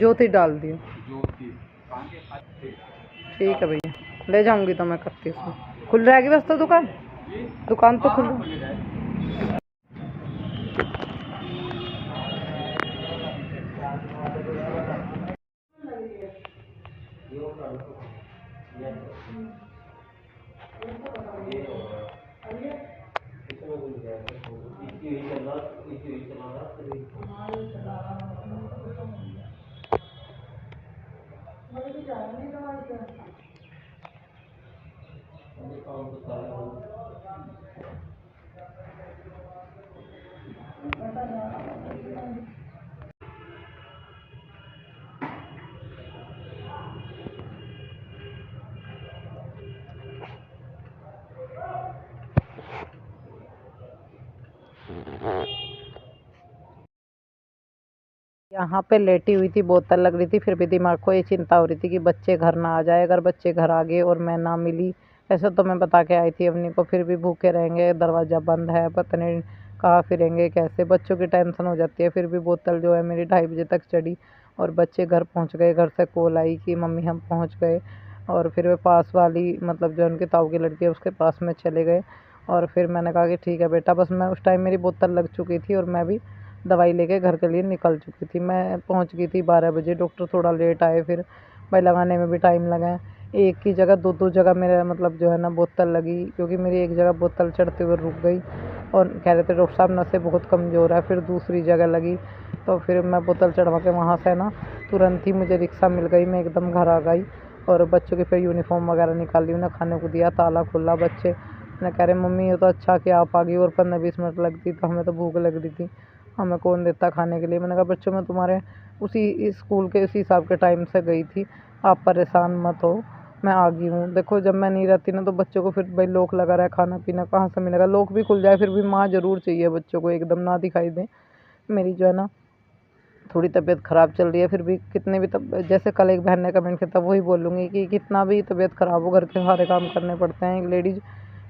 ज्योति डाल दियो। ठीक है भैया, ले जाऊंगी तो मैं करती हूँ। खुल जाएगी बस तो दुकान, दुकान तो खुल। यहाँ पे लेटी हुई थी, बोतल लग रही थी, फिर भी दिमाग को ये चिंता हो रही थी कि बच्चे घर ना आ जाए। अगर बच्चे घर आ गए और मैं ना मिली, ऐसे तो मैं बता के आई थी अवनी को, फिर भी भूखे रहेंगे, दरवाज़ा बंद है, पता नहीं कहाँ फिरेंगे कैसे, बच्चों की टेंशन हो जाती है। फिर भी बोतल जो है मेरी 2:30 बजे तक चढ़ी और बच्चे घर पहुँच गए। घर से कॉल आई कि मम्मी हम पहुँच गए, और फिर वे पास वाली मतलब जो उनकी ताऊ की लड़की है उसके पास में चले गए। और फिर मैंने कहा कि ठीक है बेटा, बस मैं उस टाइम मेरी बोतल लग चुकी थी और मैं भी दवाई लेके घर के लिए निकल चुकी थी। मैं पहुंच गई थी 12 बजे। डॉक्टर थोड़ा लेट आए, फिर भाई लगाने में भी टाइम लगा। एक की जगह दो जगह मेरा मतलब जो है ना बोतल लगी, क्योंकि मेरी एक जगह बोतल चढ़ते हुए रुक गई और कह रहे थे डॉक्टर साहब नसें बहुत कमज़ोर है। फिर दूसरी जगह लगी, तो फिर मैं बोतल चढ़वा के वहाँ से ना तुरंत ही मुझे रिक्शा मिल गई, मैं एकदम घर आ गई। और बच्चों की फिर यूनिफॉर्म वगैरह निकाली, उन्हें खाने को दिया, ताला खुला। बच्चे मैं कह रहे मम्मी ये तो अच्छा कि आप आ गई, और 15-20 मिनट लगती तो हमें तो भूख लग रही थी, हमें कौन देता खाने के लिए। मैंने कहा बच्चों मैं तुम्हारे उसी स्कूल के उसी हिसाब के टाइम से गई थी, आप परेशान मत हो, मैं आ गई हूँ। देखो जब मैं नहीं रहती ना तो बच्चों को फिर भाई लॉक लगा रहा है, खाना पीना कहाँ से मिलेगा। लॉक भी खुल जाए फिर भी माँ ज़रूर चाहिए बच्चों को, एकदम ना दिखाई दे। मेरी जो है ना थोड़ी तबीयत ख़राब चल रही है, फिर भी कितने भी जैसे कल एक बहन ने कमेंट किया था वही बोलूँगी कि कितना भी तबीयत ख़राब हो घर के सारे काम करने पड़ते हैं। एक लेडीज़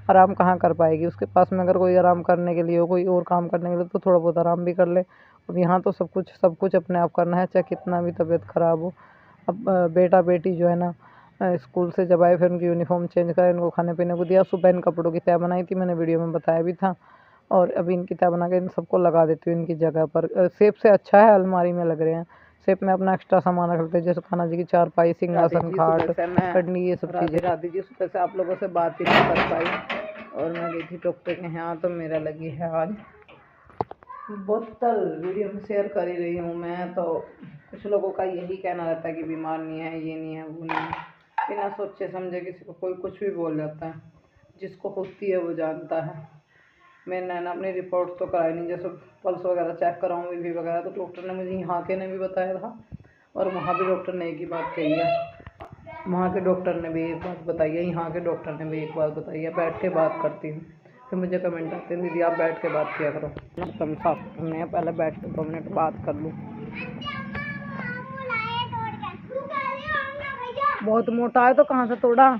आराम कहाँ कर पाएगी, उसके पास में अगर कोई आराम करने के लिए हो, कोई और काम करने के लिए, तो थोड़ा बहुत आराम भी कर ले। अब यहाँ तो सब कुछ अपने आप करना है, चाहे कितना भी तबीयत ख़राब हो। अब बेटा बेटी जो है ना स्कूल से जब आए फिर उनकी यूनिफॉर्म चेंज करें, इनको खाने पीने को दिया। सुबह इन कपड़ों की तय बनाई थी, मैंने वीडियो में बताया भी था, और अभी इनकी तय बना के इन सबको लगा देती हूँ इनकी जगह पर। सेब से अच्छा है, अलमारी में लग रहे हैं। सेब में अपना एक्स्ट्रा सामान रख लेते हैं, जैसे खाना जी की चारपाई, सिंहासन, खाट, कटनी, ये सब चीज़ें। राधे जी सुबह से आप लोगों से बात ही नहीं कर पाई, और मैं गई थी डॉक्टर के यहाँ, तो मेरा लगी है आज बोतल। वीडियो में शेयर कर ही रही हूँ मैं। तो कुछ लोगों का यही कहना रहता है कि बीमार नहीं है, ये नहीं है, वो नहीं है, बिना सोचे समझे किसी को कोई कुछ भी बोल जाता है। जिसको होती है वो जानता है। मैंने ना अपनी रिपोर्ट तो कराई नहीं, जैसे पल्स वगैरह चेक कराऊँ, बीपी वगैरह, तो डॉक्टर ने मुझे यहाँ के ने भी बताया था, और वहाँ भी डॉक्टर ने एक ही बात कही है। वहाँ के डॉक्टर ने भी एक बात बताई है, यहाँ के डॉक्टर ने भी एक बात बताई है। बैठ के बात करती हूँ, फिर मुझे कमेंट आते हैं दीदी आप बैठ के बात किया करो। तुम साफ करने हैं, पहले बैठ के 2 मिनट बात कर लूँ। बहुत मोटा है तो कहाँ से तोड़ा,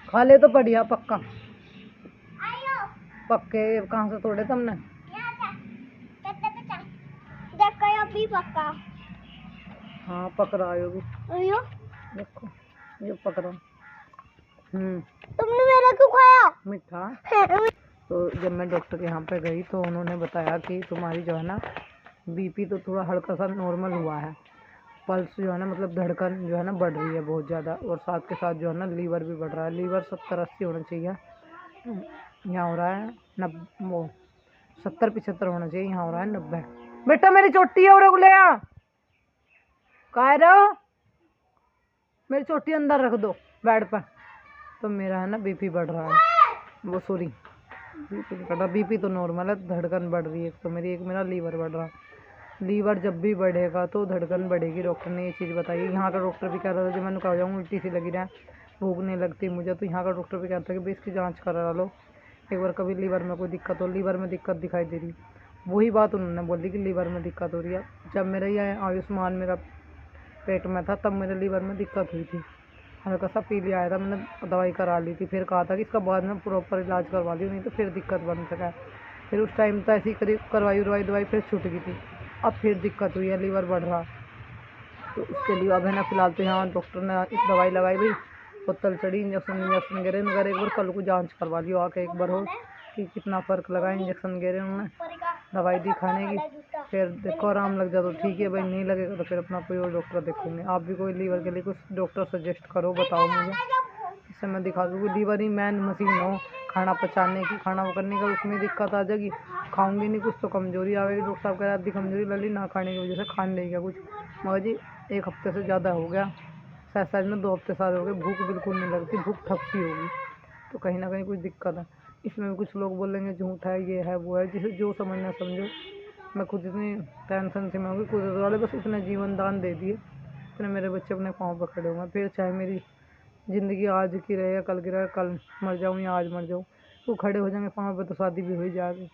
खा ले तो बढ़िया पक्का। पक्के कहाँ से तोड़े तुमने? पक्का। हाँ पक रहा है भी, देखो ये पक रहा। तुमने मेरा क्यों खाया? मीठा। तो जब मैं डॉक्टर के यहाँ पे गई तो उन्होंने बताया कि तुम्हारी जो है ना बीपी तो थोड़ा हल्का सा नॉर्मल हुआ है, पल्स जो है ना मतलब धड़कन जो है ना बढ़ रही है बहुत ज़्यादा, और साथ के साथ जो है ना लीवर भी बढ़ रहा है। लीवर 70-80 होना चाहिए, यहाँ हो रहा है 70-75 होना चाहिए, यहाँ हो रहा है 90। बेटा मेरी चोटी है और ले आ, कह रहे हो मेरी चोटी अंदर रख दो बेड पर। तो मेरा है ना बीपी बढ़ रहा है, वो सॉरी बीपी बढ़ रहा, बीपी तो नॉर्मल है, धड़कन बढ़ रही है। तो मेरी एक मेरा लीवर बढ़ रहा, लीवर जब भी बढ़ेगा तो धड़कन बढ़ेगी। डॉक्टर ने ये चीज़ बताई। यहाँ का डॉक्टर भी कह रहा था जब मैंने कहा जाऊँ उल्टी सी लगी रहा, भूख नहीं लगती मुझे, तो यहाँ का डॉक्टर भी कहता है कि भाई इसकी जाँच करा लो एक बार, कभी लीवर में कोई दिक्कत हो, लीवर में दिक्कत दिखाई दे रही। वही बात उन्होंने बोली कि लीवर में दिक्कत हो रही है। जब मेरा ये आयुष्मान मेरा पेट में था तब मेरे लीवर में दिक्कत हुई थी, हल्का सा पी लिया आया था, मैंने दवाई करा ली थी, फिर कहा था कि इसका बाद में प्रॉपर इलाज करवा ली, नहीं तो फिर दिक्कत बन सका है। फिर उस टाइम तो ऐसी करीब करवाई दवाई फिर छूट गई थी, अब फिर दिक्कत हुई है, लीवर बढ़ रहा। तो उसके लिए अब है ना फिलहाल तो यहाँ डॉक्टर ने एक दवाई लगाई भाई, बोतल चढ़ी, इंजेक्शन गिरे, मगर एक बार कल को जांच करवा लियो आके एक बार हो कि कितना फ़र्क लगा। इंजेक्शन गिरे उन्होंने, दवाई दी खाने की, फिर देखो आराम लग जाए तो ठीक है भाई, नहीं लगेगा तो फिर अपना कोई और डॉक्टर देखूँगे। आप भी कोई लीवर के लिए कुछ डॉक्टर सजेस्ट करो, बताओ मुझे, इससे मैं दिखा दूँगी। लीवर ही मेन मशीन हो खाना पचाने की, खाना वो करने का, उसमें दिक्कत आ जाएगी। खाऊंगी नहीं कुछ तो कमजोरी आवेगी। डॉक्टर साहब कह रहे आधी कमजोरी लली ना खाने की वजह से, खाने नहीं गया कुछ, मगर जी 1 हफ्ते से ज़्यादा हो गया, शायद में 2 हफ्ते सारे हो गए, भूख बिल्कुल नहीं लगती, भूख ठपसी होगी, तो कहीं ना कहीं कुछ दिक्कत है। इसमें भी कुछ लोग बोलेंगे झूठ है, ये है वो है, जिसे जो समझना समझो। मैं खुद इतनी टेंशन से मैं होगी, कुदरत वाले बस इतने जीवन दान दे दिए, इतने मेरे बच्चे अपने पाँव पर खड़े होंगे। फिर चाहे मेरी ज़िंदगी आज की रहे या कल की रहे, कल मर जाऊँ या आज मर जाऊँ, वो खड़े हो जाएंगे पाँव पर, तो शादी भी हो ही जाएगी।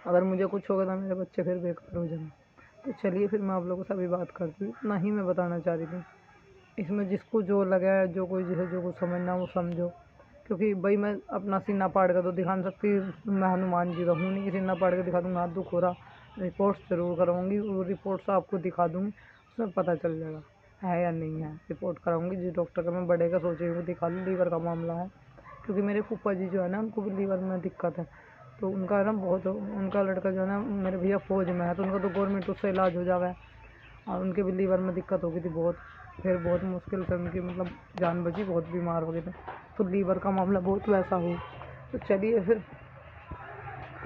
अगर मुझे कुछ होगा तो मेरे बच्चे फिर बेकार हो जाएंगे। तो चलिए फिर मैं आप लोगों से अभी बात करती हूँ, इतना ही मैं बताना चाह रही थी। इसमें जिसको जो लगा है, जो कोई जिसे जो कुछ समझना वो समझो, क्योंकि भाई मैं अपना सीना फाड़ कर तो दिखा नहीं सकती, मैं हनुमान जी का हूँ नहीं कि सीना फाड़ कर दिखा दूँगा, हाथ दुख हो रहा। रिपोर्ट्स ज़रूर कराऊँगी, वो रिपोर्ट्स आपको दिखा दूँगी, उसमें पता चल जाएगा है या नहीं है। रिपोर्ट कराऊँगी, जिस डॉक्टर का मैं बढ़ेगा सोचे वो दिखा लूँ, लीवर का मामला है, क्योंकि मेरे फूफा जी जो है ना, उनको भी लीवर में दिक्कत है। तो उनका है ना बहुत, उनका लड़का जो है ना मेरे भैया फ़ौज में है, तो उनका तो गवर्नमेंट उससे इलाज हो जाएगा, और उनके भी लीवर में दिक्कत हो गई थी बहुत, फिर बहुत मुश्किल से उनकी मतलब जान बची, बहुत बीमार हो गए थे। तो लीवर का मामला बहुत वैसा हो। तो चलिए फिर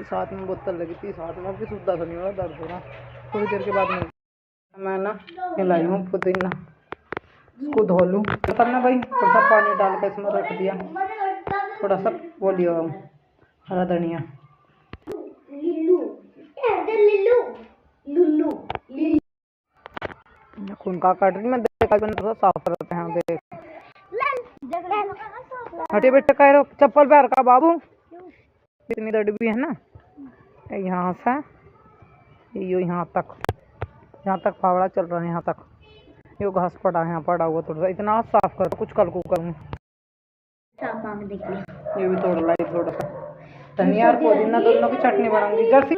साथ में बोतल लगी थी, साथ में भी सुविधा तो नहीं हो रहा, दर्द हो रहा। थोड़ी देर के बाद मैं ना हिलाई हूँ पुदीना, इसको धो लूँ तब ना भाई, थोड़ा सा पानी डाल कर इसमें रख दिया, थोड़ा सा वो लिया हरा धनिया, खून का काट रही मैं, देखा थोड़ा साफ करते हैं। देख हटे बेटे, कह रहे चप्पल पैर का बाबू, इतनी दर्द भी है ना, यहाँ से यो यहाँ तक फावड़ा चल रहा है, यहाँ तक यो घास पड़ा है, यहाँ पड़ा हुआ थोड़ा सा, इतना साफ कर, कुछ कल को करूँगी। ये भी तोड़ लाई थोड़ा सा धनिया और पुदीना, दोनों की चटनी बनाऊंगी। जर्सी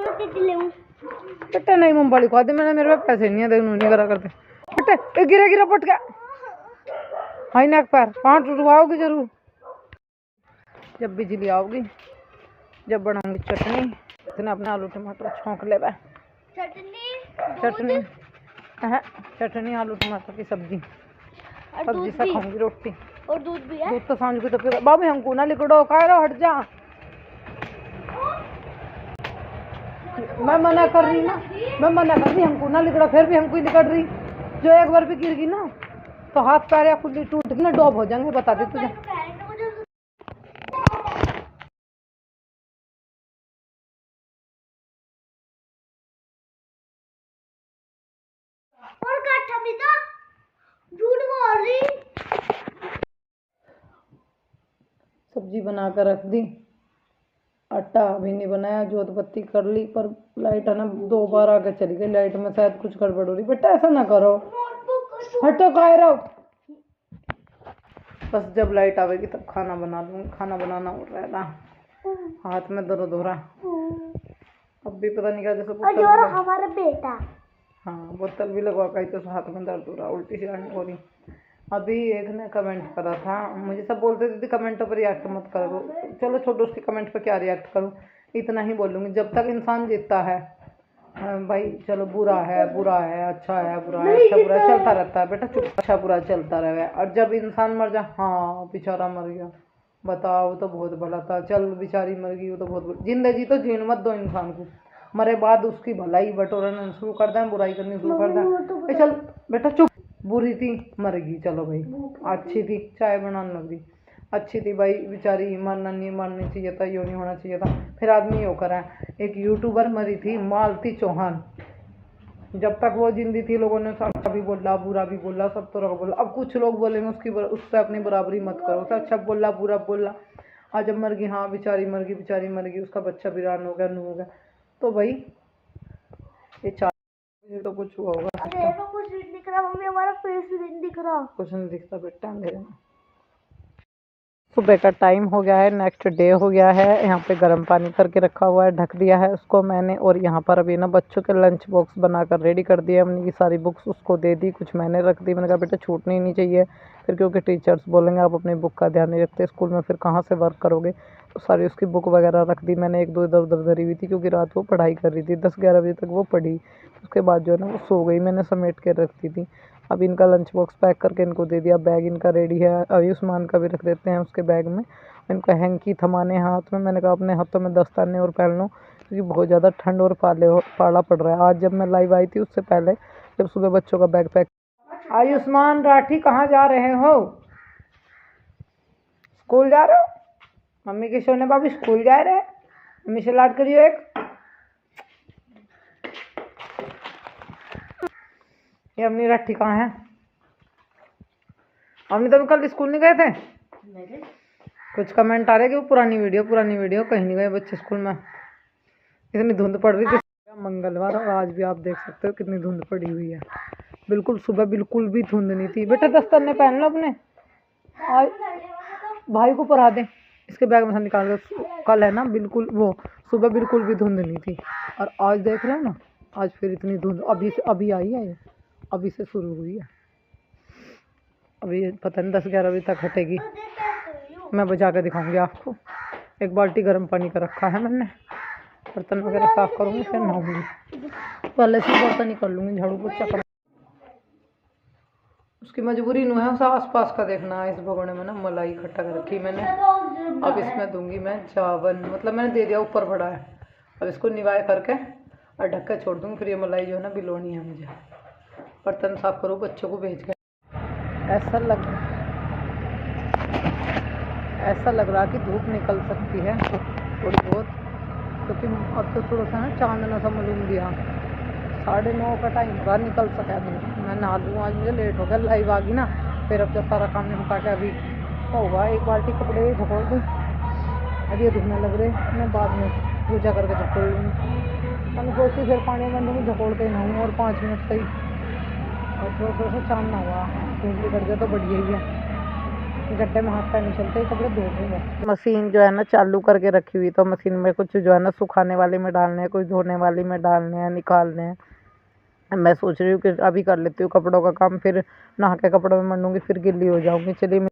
बेटे नहीं मूंगफली खा दी मैंने, मेरे पास पैसे नहीं है, देख नहीं करा करते बेटे, गिरा पट गया हाई नेक पैर, 5 रुआओगी जरूर जब बिजली आओगी, जब बनाऊंगी चटनी। इतने अपने आलू टमाटर छौंक ले चटनी आलू टमाटर की सब्जी से खाऊंगी रोटी, और दूध भी है, दूध तो सांझ को तो पिएगा। बाबू हमको ना लिकड़ो, कह रहा हट जा, मैं मना कर रही ना, हमको ना लिकड़ो, फिर भी हमको ही लिकड़ रही। जो एक बार भी गिर गई ना तो हाथ पैर या खुद टूट के ना डॉब हो जाएंगे, बता दी तुझे। सब्जी बना कर रख दी, आटा अभी नहीं बनाया, जोत बत्ती कर ली, पर लाइट है ना 2 बार आगे चली गई, लाइट में शायद कुछ गड़बड़ हो रही। बेटा ऐसा ना करो, हटो कह रहा हूँ। बस जब लाइट आवेगी तब खाना बना लूँगी, खाना बनाना हो रहा है ना, हाथ में दर्द हो रहा, अब भी पता नहीं क्या, जैसे हमारा बेटा, हाँ बोतल भी लगवा कर तो हाथ में दर्द हो रहा, उल्टी सी आने हो रही। अभी एक ने कमेंट करा था, मुझे सब बोलते थे कमेंटों पर रिएक्ट मत करो, चलो छोड़ो उसके कमेंट पर क्या रिएक्ट करूँ, इतना ही बोलूँगी। जब तक इंसान जीता है भाई, चलो बुरा है अच्छा है, बुरा है अच्छा बुरा चलता रहता है बेटा, चुप, अच्छा बुरा चलता रहे। और जब इंसान मर जाए, हाँ बेचारा मर गया, बताओ तो बहुत भला था, चल बेचारी मर गई, वो तो बहुत, जिंदगी तो जीन मत दो इंसान को, मरे बाद उसकी भलाई बटोरना शुरू कर दें, बुराई करनी शुरू कर दें। चल बेटा चुप, बुरी थी मर गई, चलो भाई, अच्छी थी चाय बनाने लग गई, अच्छी थी भाई बेचारी, मरनी चाहिए था, यो नहीं होना चाहिए था। फिर आदमी यो करा, एक यूट्यूबर मरी थी मालती चौहान, जब तक वो जिंदी थी लोगों ने अच्छा भी बोला बुरा भी बोला, सब तरह बोला। अब कुछ लोग बोलेंगे उससे अपनी बराबरी मत करो, उसे अच्छा बोला बुरा बोला, आज जब मर गई, हाँ बेचारी मर गई, उसका बच्चा वीरान हो गया, नू हो गया, तो भाई ये तो कुछ हुआ होगा, कुछ नहीं दिख रहा मम्मी, हमारा फेस भी नहीं दिख रहा, कुछ नहीं दिखता बेटा अंधेरे में। सुबह का टाइम हो गया है, नेक्स्ट डे हो गया है। यहाँ पे गर्म पानी करके रखा हुआ है, ढक दिया है उसको मैंने। और यहाँ पर अभी ना बच्चों के लंच बॉक्स बनाकर रेडी कर दिया हमने। ये सारी बुक्स उसको दे दी, कुछ मैंने रख दी। मैंने कहा बेटा छूटनी नहीं चाहिए फिर, क्योंकि टीचर्स बोलेंगे आप अपनी बुक का ध्यान नहीं रखते स्कूल में, फिर कहाँ से वर्क करोगे। तो सारी उसकी बुक वगैरह रख दी मैंने। एक दो इधर उधर धरी हुई थी, क्योंकि रात वो पढ़ाई कर रही थी, 10-11 बजे तक वो पढ़ी। उसके बाद जो है ना वो सो गई, मैंने समेट के रख दी थी। अब इनका लंच बॉक्स पैक करके इनको दे दिया। बैग इनका रेडी है, आयुष्मान का भी रख देते हैं उसके बैग में। इनको हैंकी थमाने हाथ में, मैंने कहा अपने हाथों में दस्ताने और पहन लो, क्योंकि बहुत ज़्यादा ठंड और पाला पड़ रहा है। आज जब मैं लाइव आई थी उससे पहले, जब सुबह बच्चों का बैग पैक। आयुष्मान राठी कहाँ जा रहे हो? स्कूल जा रहे हो? मम्मी के सोने बाबू स्कूल जा रहे हैं? मम्मी से लाड करियो एक। ये अपनी राठी कहाँ है? हमने तो कल स्कूल नहीं गए थे। कुछ कमेंट आ रहे कि वो पुरानी वीडियो कहीं नहीं गए बच्चे स्कूल में। इतनी धुंध पड़ रही थी। मंगलवार और आज भी आप देख सकते हो कितनी धुंध पड़ी हुई है। बिल्कुल सुबह बिल्कुल भी धुंध नहीं थी। बेटा दस्ताने पहन लो अपने, आज भाई को पढ़ा दे। इसके बैग में से निकाल दो। कल है ना बिल्कुल वो सुबह बिल्कुल भी धुंध नहीं थी, और आज देख रहे हो ना, आज फिर इतनी धुंध अभी आई है। अभी से शुरू हुई है। अभी पता नहीं 10-11 बजे तक हटेगी। मैं बजा कर दिखाऊंगी आपको। एक बाल्टी गर्म पानी का रखा है मैंने, बर्तन वगैरह साफ़ करूँगी फिर नहाऊंगी। पहले से बर्तन ही कर लूँगी, झाड़ू पोछा कर। उसकी मजबूरी नहीं है, उसे आसपास का देखना है। इस भगोने में ना मलाई इकट्ठा कर रखी मैंने। अब इसमें दूंगी मैं चावल, मतलब मैंने दे दिया, ऊपर पड़ा है। अब इसको निवाए करके और ढक के छोड़ दूँगी। फिर ये मलाई जो है ना बिलोनी है मुझे। बर्तन साफ़ करूँ बच्चों को भेज के। ऐसा लग रहा कि धूप निकल सकती है थोड़ी बहुत, क्योंकि अब तो थोड़ा सा ना चांदना सा मालूम दिया। 9:30 का टाइम होगा, निकल सका धूप। मैं नहा लूँ, आज मुझे लेट हो गया, लाइव आ गई ना। फिर अब जब सारा काम निपटा के अभी होगा, एक बाल्टी कपड़े झकोड़ दूँ। अब ये धुलने लग रहे, मैं बाद में पूजा करके झकोड़ लूँगी। मैंने सोची फिर पानी में दूँगी, झकोड़ के नहाऊँ और 5 मिनट से ही। और थोड़ा सा चांद ना हुआ, धूप निकल गया तो बढ़िया ही है। गड्ढे में हाथ पैर नहीं चलते, कपड़े धो दूँगा। मशीन जो है ना चालू करके रखी हुई, तो मशीन में कुछ जो है ना सुखाने वाले में डालने हैं, कुछ धोने वाली में डालने हैं, निकालने हैं। मैं सोच रही हूँ कि अभी कर लेती हूँ कपड़ों का काम, फिर नहा के कपड़ों में मंडूंगी, फिर गिल्ली हो जाऊँगी। चलिए।